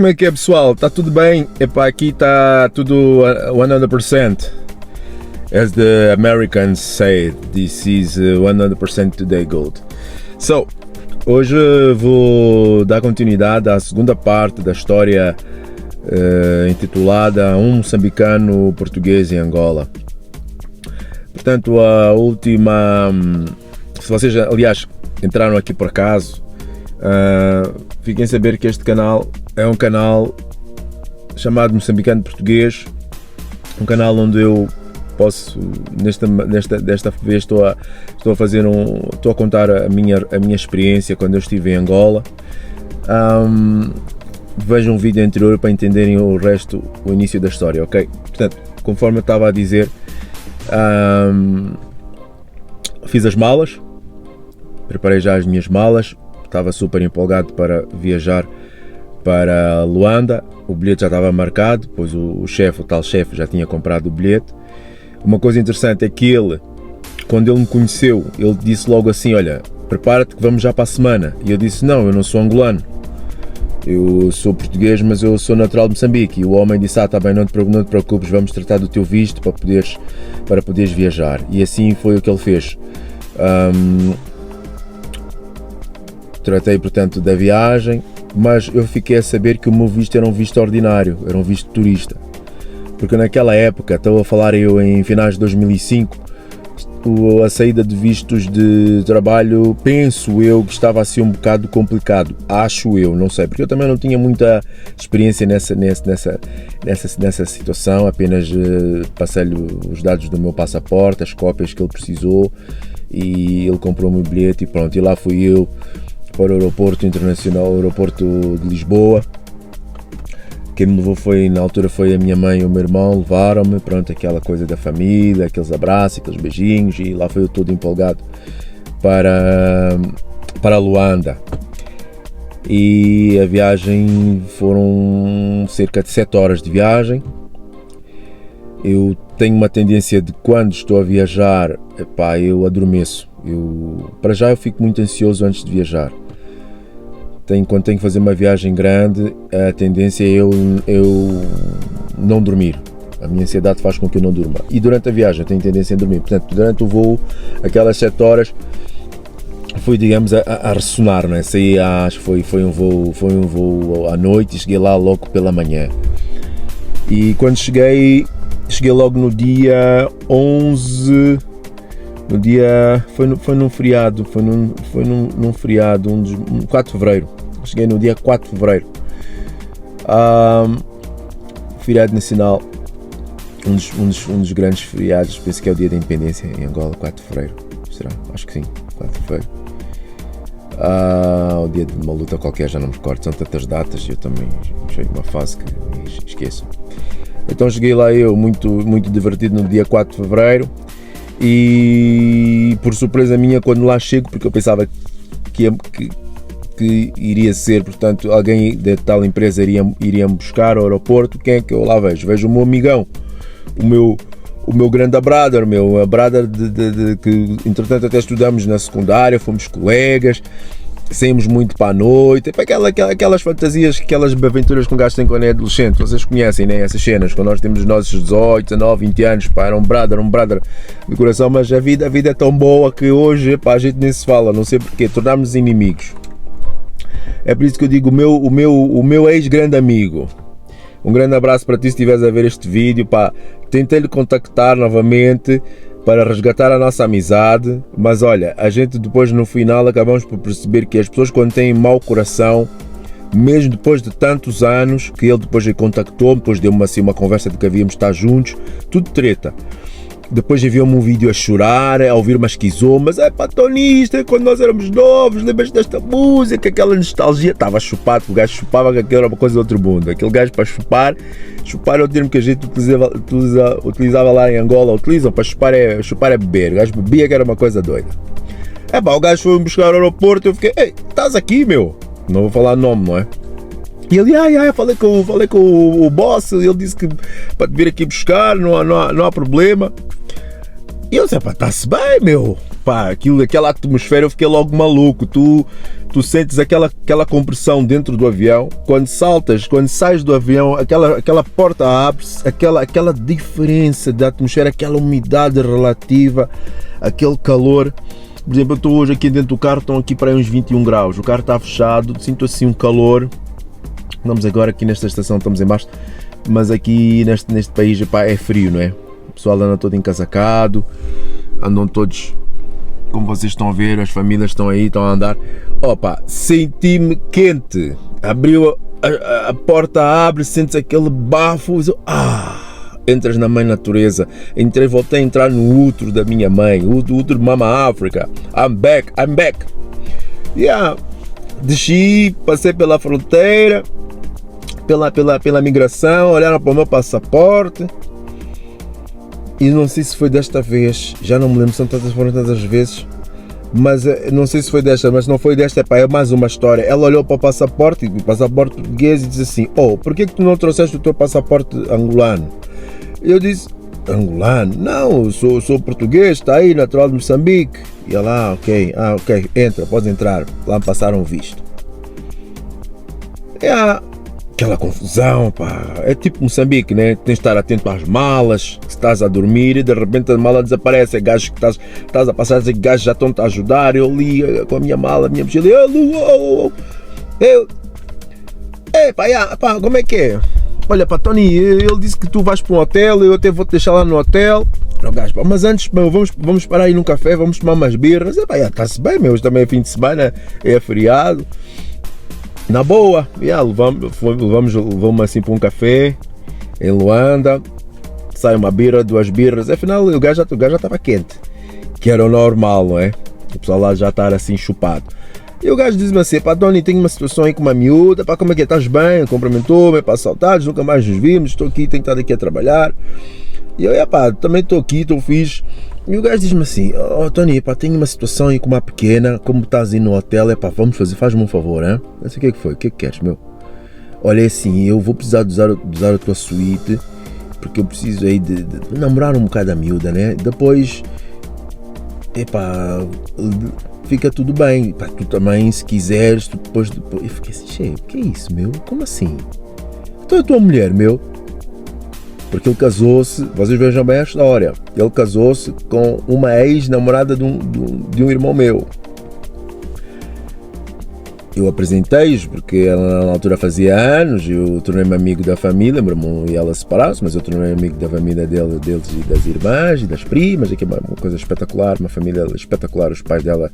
Como é que é, pessoal? Tá tudo bem? Epá, aqui tá tudo 100%. As the Americans say, this is 100% today gold. So, hoje vou dar continuidade à segunda parte da história intitulada Um Moçambicano Português em Angola. Portanto, a última... Se vocês, aliás, entraram aqui por acaso, fiquem a saber que este canal é um canal chamado Moçambicano Português, um canal onde eu posso, desta vez estou a contar a minha experiência quando eu estive em Angola. Vejam um vídeo anterior para entenderem o resto, o início da história, ok? Portanto, conforme eu estava a dizer, fiz as malas, preparei já as minhas malas, estava super empolgado para viajar para Luanda. O bilhete já estava marcado, pois o tal chefe já tinha comprado o bilhete. Uma coisa interessante é que ele, quando ele me conheceu, ele disse logo assim: olha, prepara-te que vamos já para a semana. E eu disse: não, eu não sou angolano, eu sou português, mas eu sou natural de Moçambique. E o homem disse: tá bem, não te preocupes, vamos tratar do teu visto para poderes viajar. E assim foi o que ele fez. Tratei, portanto, da viagem, mas eu fiquei a saber que o meu visto era um visto ordinário, era um visto de turista. Porque naquela época, estou a falar eu em finais de 2005, a saída de vistos de trabalho, penso eu que estava assim um bocado complicado, acho eu, não sei, porque eu também não tinha muita experiência nessa situação, apenas passei-lhe os dados do meu passaporte, as cópias que ele precisou, e ele comprou o meu bilhete e pronto, e lá fui eu para o aeroporto internacional, o aeroporto de Lisboa. Quem me levou na altura foi a minha mãe e o meu irmão, levaram-me, pronto, aquela coisa da família, aqueles abraços, aqueles beijinhos, e lá foi eu todo empolgado para Luanda. E a viagem foram cerca de 7 horas de viagem. Eu tenho uma tendência de, quando estou a viajar, eu adormeço. Para já eu fico muito ansioso antes de viajar. Quando tenho que fazer uma viagem grande, a tendência é eu não dormir. A minha ansiedade faz com que eu não durma. E durante a viagem eu tenho tendência a dormir. Portanto, durante o voo, aquelas 7 horas, fui, digamos, a ressonar, né? Saí, acho que foi um voo à noite, e cheguei lá logo pela manhã. E quando cheguei logo no dia 11... Foi num feriado, num feriado, 4 de Fevereiro. Cheguei no dia 4 de Fevereiro. Feriado nacional, um dos grandes feriados, penso que é o dia da independência em Angola, 4 de Fevereiro. Será? Acho que sim, 4 de Fevereiro. O dia de uma luta qualquer, já não me recordo, são tantas datas, eu também cheguei uma fase que esqueço. Então cheguei lá eu, muito, muito divertido, no dia 4 de Fevereiro. E por surpresa minha, quando lá chego, porque eu pensava que iria ser, portanto, alguém da tal empresa iria me buscar ao aeroporto, quem é que eu lá vejo? Vejo o meu amigão, o meu grande brother, que entretanto até estudamos na secundária, fomos colegas, saímos muito para a noite, aquelas fantasias, aquelas aventuras que um gajo tem quando é adolescente. Vocês conhecem, né, essas cenas, quando nós temos os nossos 18, 19, 20 anos, era um brother de coração, mas a vida é tão boa que hoje, a gente nem se fala, não sei porquê, tornámos-nos inimigos. É por isso que eu digo, o meu ex-grande amigo, um grande abraço para ti se estiveres a ver este vídeo, tentei-lhe contactar novamente para resgatar a nossa amizade, mas olha, a gente depois no final acabamos por perceber que as pessoas, quando têm mau coração, mesmo depois de tantos anos, que ele depois contactou-me, depois deu-me assim uma conversa de que havíamos de estar juntos, tudo treta. Depois enviou-me um vídeo a chorar, a ouvir uma esquizou, mas Tony, isto é quando nós éramos novos, lembras desta música, aquela nostalgia, estava chupado, o gajo chupava, que aquilo era uma coisa de outro mundo, aquele gajo para chupar é o termo que a gente utilizava lá em Angola, utilizam para chupar é beber, o gajo bebia, que era uma coisa doida. O gajo foi me buscar ao aeroporto, eu fiquei: ei, estás aqui, meu? Não vou falar nome, não é? E ele: falei com o boss, ele disse que para te vir aqui buscar, não há problema. E eu disse: está-se bem, meu, pá, aquela atmosfera, eu fiquei logo maluco. Tu sentes aquela compressão dentro do avião, quando sais do avião, aquela porta abre-se, aquela diferença da atmosfera, aquela umidade relativa, aquele calor. Por exemplo, eu estou hoje aqui dentro do carro, estão aqui para uns 21 graus, o carro está fechado, sinto assim um calor. Estamos agora aqui nesta estação, estamos em baixo, mas aqui neste país, pá, é frio, não é? O pessoal anda todo encasacado, andam todos, como vocês estão a ver, as famílias estão aí, estão a andar. Opa, senti-me quente, abriu a porta, abre, sentes aquele bafo, entras na mãe natureza. Voltei a entrar no útero da minha mãe, o útero de Mama África. I'm back. Yeah. Desci, passei pela fronteira, pela migração, olharam para o meu passaporte. E não sei se foi desta vez, já não me lembro, foram tantas vezes, mas não sei se foi desta, mas não foi desta, é mais uma história. Ela olhou para o passaporte português e disse assim: por que tu não trouxeste o teu passaporte angolano? Eu disse: angolano? Não, eu sou português, está aí, natural de Moçambique. E ela: ok, entra, pode entrar. Lá me passaram o visto. Aquela confusão, pá. É tipo Moçambique, né? Tens de estar atento às malas, se estás a dormir e de repente a mala desaparece. É gajos que estás a passar, que gajos já estão-te a ajudar. Eu ali com a minha mala, a minha mochila. Pá, como é que é? Olha, pá, Tony, ele disse que tu vais para um hotel, eu até vou-te deixar lá no hotel. Não, gajo, pá, mas antes, vamos parar aí num café, vamos tomar umas birras. Está-se bem, meu, hoje também é fim de semana, é feriado. Na boa, levamos assim para um café em Luanda, sai uma birra, 2 birras, afinal o gajo já estava quente, que era o normal, não é? O pessoal lá já está assim chupado. E o gajo diz-me assim: pá, Tony, tenho uma situação aí com uma miúda, pá, como é que é? Estás bem? Cumprimentou-me, pá, saudades, nunca mais nos vimos, estou aqui, tenho estado aqui a trabalhar. E eu, pá, também estou aqui, estou fixe. E o gajo diz-me assim: Tony, pá, tenho uma situação aí com uma pequena, como estás aí no hotel, pá, faz-me um favor, hein? Não sei o que é que foi, o que é que queres, meu? Olha, é assim, eu vou precisar de usar a tua suíte, porque eu preciso aí de namorar um bocado a miúda, né? Depois, fica tudo bem, pá, tu também, se quiseres, tu depois... Eu fiquei assim: cheio, o que é isso, meu? Como assim? Então é a tua mulher, meu? Porque ele casou-se, vocês vejam bem a história, ele casou-se com uma ex-namorada de um irmão meu. Eu apresentei-os porque ela na altura fazia anos, eu tornei-me amigo da família, meu irmão e ela separaram-se, mas eu tornei-me amigo da família deles e das irmãs e das primas, aqui é uma coisa espetacular, uma família espetacular, os pais dela,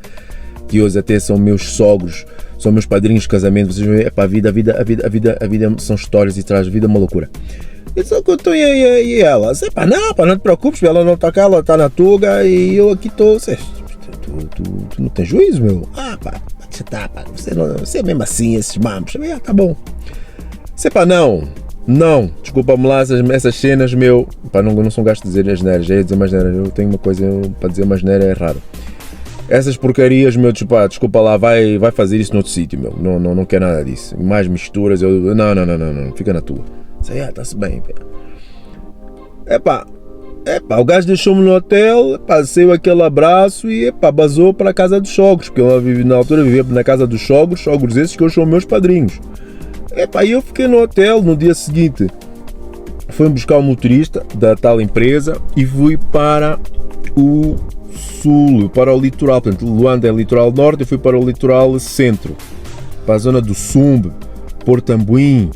que hoje até são meus sogros, são meus padrinhos de casamento. Vocês veem, a vida são histórias e traz a vida é uma loucura. E ela, não te preocupes, ela não está cá, ela está na Tuga e eu aqui estou. Tu não tens juízo, meu? Pá, você é mesmo assim, esses mamos. Tá bom. Não, desculpa-me lá essas cenas, meu. Pá, não sou um gajo de dizer asneiras, já ia dizer mais asneiras. Eu tenho uma coisa para dizer, mais asneira é raro. Essas porcarias, meu, desculpa lá, vai fazer isso noutro sítio, meu. Não quero nada disso. Mais misturas, não, fica na tua. Está-se bem, o gajo deixou-me no hotel, saiu aquele abraço e basou para a casa dos sogros, porque eu na altura vivia na casa dos sogros esses que hoje são meus padrinhos. E eu fiquei no hotel. No dia seguinte fui buscar o motorista da tal empresa e fui para o sul, para o litoral. Portanto, Luanda é litoral norte, eu fui para o litoral centro, para a zona do Sumbe, Portambuim,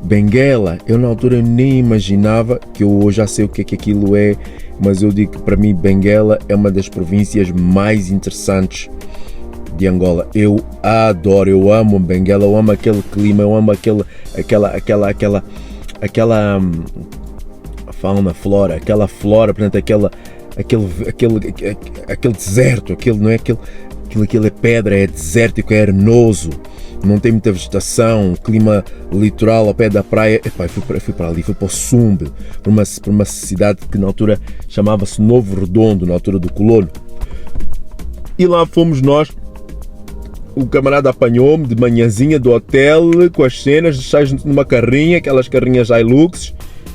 Benguela. Eu na altura nem imaginava, que eu já sei o que é que aquilo é, mas eu digo que para mim Benguela é uma das províncias mais interessantes de Angola. Eu adoro, eu amo Benguela, eu amo aquele clima, eu amo aquela fauna, flora, aquela flora, portanto aquele deserto, aquilo é pedra, é desértico, é arenoso. Não tem muita vegetação, clima litoral ao pé da praia. Fui para ali, fui para o Sumbe, para uma cidade que na altura chamava-se Novo Redondo, na altura do colono. E lá fomos nós. O camarada apanhou-me de manhãzinha do hotel com as cenas, sais numa carrinha, aquelas carrinhas Hilux,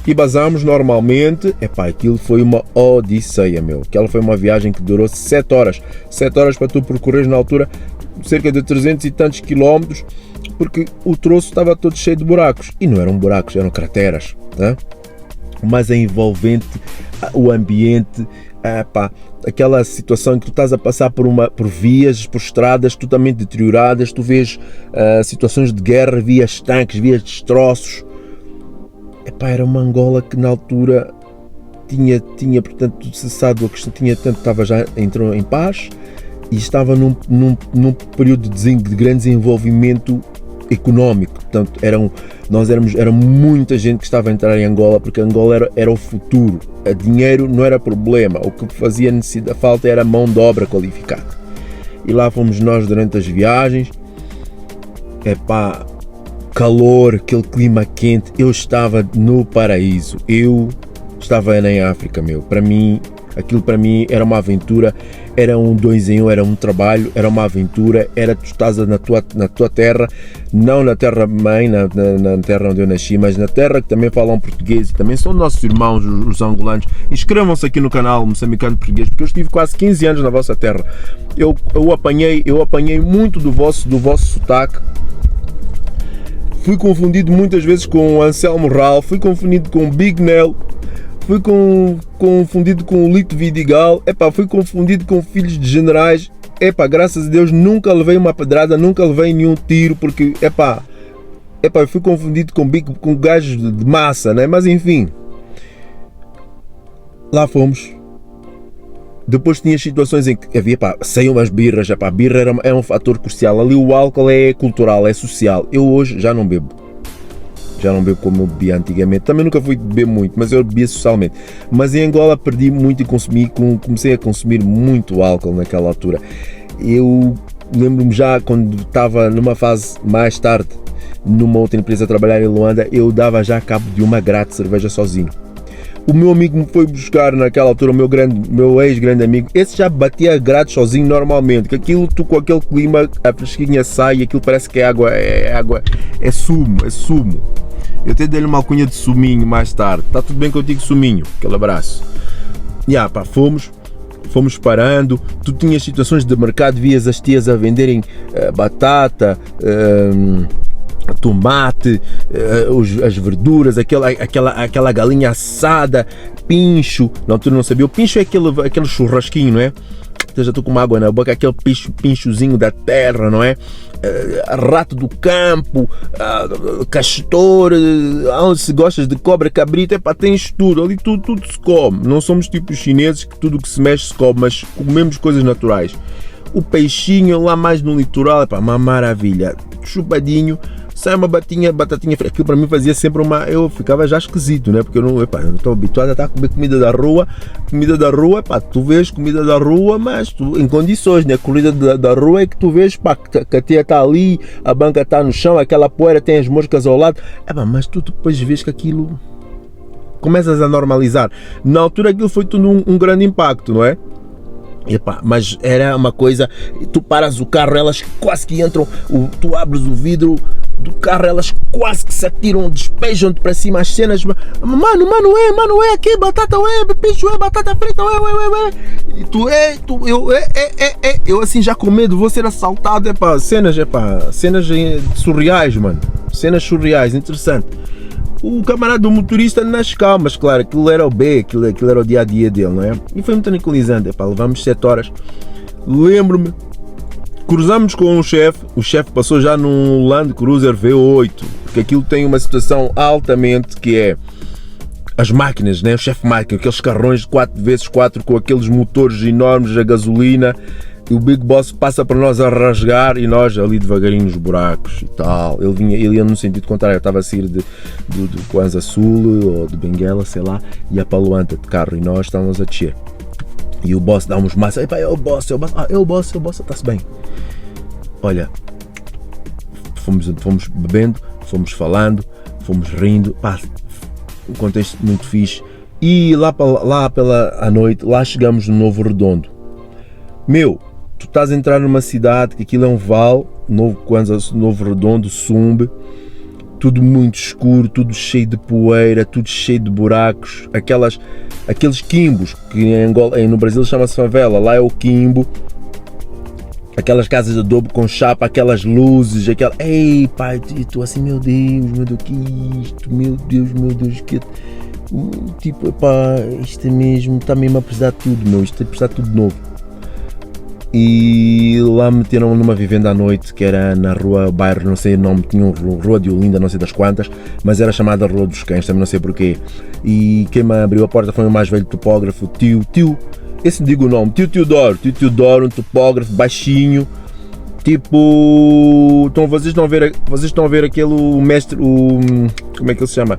E basamos normalmente, aquilo foi uma odisseia, meu. Aquela foi uma viagem que durou 7 horas. 7 horas para tu percorreres na altura cerca de 300 e tantos quilómetros, porque o troço estava todo cheio de buracos. E não eram buracos, eram crateras, né? Mas é envolvente, o ambiente, aquela situação em que tu estás a passar por vias, por estradas totalmente deterioradas, tu vês situações de guerra, vias tanques, vias destroços. Era uma Angola que na altura tinha portanto cessado a questão, estava já, entrou em paz e estava num período de grande desenvolvimento económico. Portanto, era muita gente que estava a entrar em Angola, porque Angola era o futuro. O dinheiro não era problema, o que fazia falta era mão de obra qualificada. E lá fomos nós durante as viagens. Calor, aquele clima quente, eu estava no paraíso, eu estava em África, meu. Aquilo para mim era uma aventura, era um 2 em 1, era um trabalho, era uma aventura, tu estás na tua terra, não na terra mãe, na terra onde eu nasci, mas na terra que também falam português e também são nossos irmãos, os angolanos. Inscrevam-se aqui no canal Moçambicano Português, porque eu estive quase 15 anos na vossa terra. Eu apanhei muito do vosso sotaque. Fui confundido muitas vezes com Anselmo Rao, fui confundido com Big Nel, fui confundido com o Lito Vidigal, fui confundido com filhos de generais. Graças a Deus nunca levei uma pedrada, nunca levei nenhum tiro, porque eu fui confundido com gajos de massa, né? Mas enfim, lá fomos. Depois tinha situações em que havia, saíam umas birras, a birra era um fator crucial. Ali o álcool é cultural, é social. Eu hoje já não bebo como eu bebia antigamente. Também nunca fui beber muito, mas eu bebia socialmente. Mas em Angola perdi muito e comecei a consumir muito álcool naquela altura. Eu lembro-me já quando estava numa fase mais tarde, numa outra empresa a trabalhar em Luanda, eu dava já cabo de uma grade de cerveja sozinho. O meu amigo me foi buscar naquela altura, meu ex-grande amigo, esse já batia grade sozinho normalmente, que aquilo, tu com aquele clima, a fresquinha sai e aquilo parece que é sumo. Eu até dei-lhe uma alcunha de suminho mais tarde. Está tudo bem contigo, suminho? Aquele abraço. Fomos parando, tu tinhas situações de mercado, vias as tias a venderem batata, tomate, as verduras, aquela galinha assada, pincho. Na altura não sabia, o pincho é aquele churrasquinho, não é? Eu já estou com uma água na boca, aquele pinchozinho da terra, não é? Rato do campo, castor, se gostas de cobra, cabrito, tens tudo, ali tudo se come. Não somos tipo os chineses que tudo que se mexe se come, mas comemos coisas naturais. O peixinho lá mais no litoral, uma maravilha, chupadinho. Sai uma batatinha fresca. Aquilo para mim fazia sempre eu ficava já esquisito, né? Porque eu não estou habituado a estar a comer comida da rua. Tu vês comida da rua, mas tu, em condições, né? Comida da rua é que tu vês, que a tia está ali, a banca está no chão, aquela poeira tem as moscas ao lado. Mas tu depois vês que aquilo começas a normalizar. Na altura aquilo foi tudo um grande impacto, não é? Mas era uma coisa, tu paras o carro, elas quase que entram, tu abres o vidro do carro, elas quase que se atiram, despejam-te para cima as cenas. Mano, aqui batata, bicho, batata frita, e eu assim já com medo, vou ser assaltado, cenas surreais, mano, cenas surreais, interessante. O camarada do motorista nas calmas, claro, aquilo era o B, aquilo era o dia a dia dele, não é? E foi muito tranquilizante, levamos 7 horas. Lembro-me, cruzamos com o chefe passou já num Land Cruiser V8, porque aquilo tem uma situação altamente que é as máquinas, né? O chefe máquina, aqueles carrões 4x4 com aqueles motores enormes a gasolina. E o Big Boss passa para nós a rasgar e nós ali devagarinho nos buracos e tal. Ele ia no sentido contrário, eu estava a sair de Kwanza Sul ou de Benguela, sei lá, ia para Luanda de carro e nós estávamos a descer. E o boss dá uns maços, é o boss, está-se bem. Olha, fomos bebendo, fomos falando, fomos rindo, um contexto muito fixe. E lá pela noite, lá chegamos no Novo Redondo. Meu, tu estás a entrar numa cidade que aquilo é um vale, Novo Redondo, Sumbe, tudo muito escuro, tudo cheio de poeira, tudo cheio de buracos, aqueles quimbos que em Angola, no Brasil chama-se favela, lá é o quimbo, aquelas casas de adobe com chapa, aquelas luzes, ei pai, estou assim, meu Deus, que é isto, meu Deus, que tipo, epá, isto é mesmo, está mesmo a precisar de tudo, meu, isto é precisar de tudo de novo. E lá me meteram numa vivenda à noite, que era na rua, bairro, não sei o nome, tinha uma rua de Olinda, não sei das quantas, mas era chamada Rua dos Cães, também não sei porquê. E quem me abriu a porta foi o mais velho topógrafo, tio, esse digo o nome, tio Teodoro, um topógrafo baixinho, tipo, então vocês estão a ver aquele mestre, como é que ele se chama?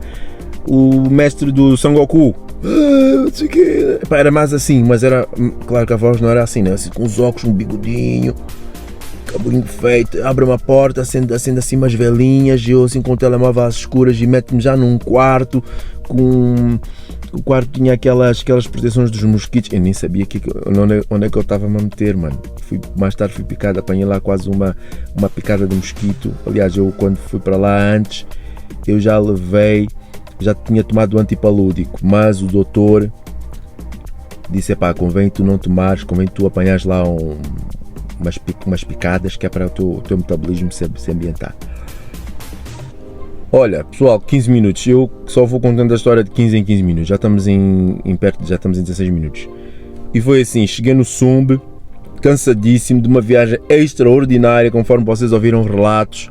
O mestre do Sangoku. Não sei o quê. Era mais assim, mas era, claro que a voz não era assim, né? Assim, com os óculos, um bigodinho, cabelinho feito, abre uma porta, acende assim umas velinhas, e eu assim com o telemóvel às escuras e mete-me já num quarto, o quarto tinha aquelas proteções dos mosquitos, eu nem sabia onde é que eu estava a meter, mano. Mais tarde fui picado, apanhei lá quase uma picada de mosquito. Aliás, eu quando fui para lá antes, eu já tinha tomado antipalúdico, mas o doutor disse, epá, convém tu não tomares, convém tu apanhares lá umas picadas, que é para o teu metabolismo se ambientar. Olha, pessoal, 15 minutos, eu só vou contando a história de 15 em 15 minutos, já estamos em 16 minutos. E foi assim, cheguei no Sumbe, cansadíssimo, de uma viagem extraordinária, conforme vocês ouviram relatos.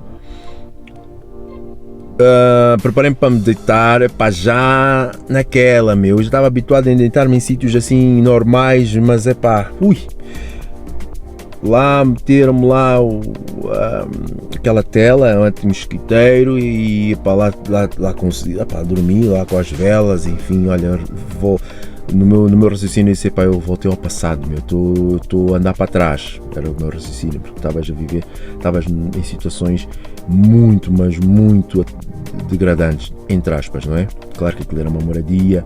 Preparei-me para me deitar, pá, já naquela, eu já estava habituado a deitar-me em sítios assim normais, mas lá meteram-me lá aquela tela anti-mosquiteiro e pá, lá consegui dormir lá com as velas, enfim, olha, no meu raciocínio disse, pá, eu voltei ao passado, estou a andar para trás, era o meu raciocínio, porque estavas em situações muito, mas muito degradantes, entre aspas, não é? Claro que aquilo era uma moradia,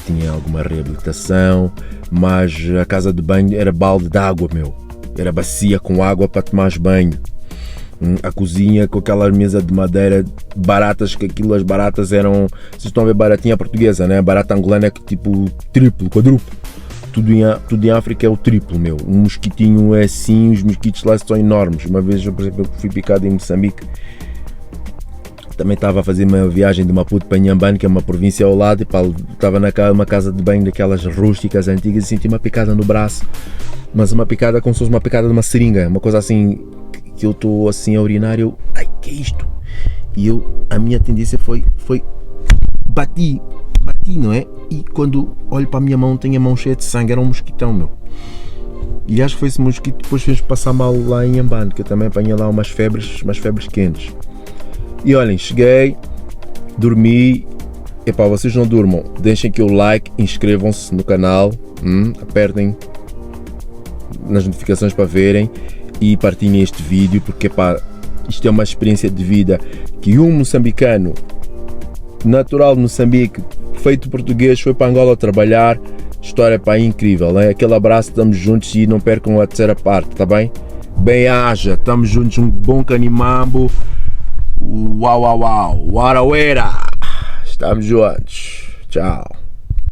tinha alguma reabilitação, mas a casa de banho era balde de água, era bacia com água para tomar banho. A cozinha com aquela mesa de madeira baratas, que as baratas eram, vocês estão a ver baratinha portuguesa, né? A barata angolana é tipo triplo, quadruplo. Tudo em África é o triplo, Um mosquitinho é assim, os mosquitos lá são enormes. Uma vez, por exemplo, fui picado em Moçambique, também estava a fazer uma viagem de Maputo para Inhambane, que é uma província ao lado, e estava numa casa de banho daquelas rústicas antigas e senti uma picada no braço, mas uma picada como se fosse uma picada de uma seringa, uma coisa assim, que eu estou assim a urinar, ai, que é isto? E a minha tendência foi bati, não é? E quando olho para a minha mão, tenho a mão cheia de sangue, era um mosquitão, E acho que foi esse mosquito que depois fez passar mal lá em Inhambane, que eu também apanhei lá umas febres quentes. E olhem, cheguei, dormi, epá, vocês não durmam, deixem aqui o like, inscrevam-se no canal, apertem nas notificações para verem e partilhem este vídeo, porque epá, isto é uma experiência de vida que um moçambicano, natural de Moçambique, feito português, foi para Angola trabalhar, história pá, incrível, né? Aquele abraço, estamos juntos e não percam a terceira parte, tá bem? Bem-aja, estamos juntos, um bom canimambo. Uau, Warauera, estamos juntos, tchau.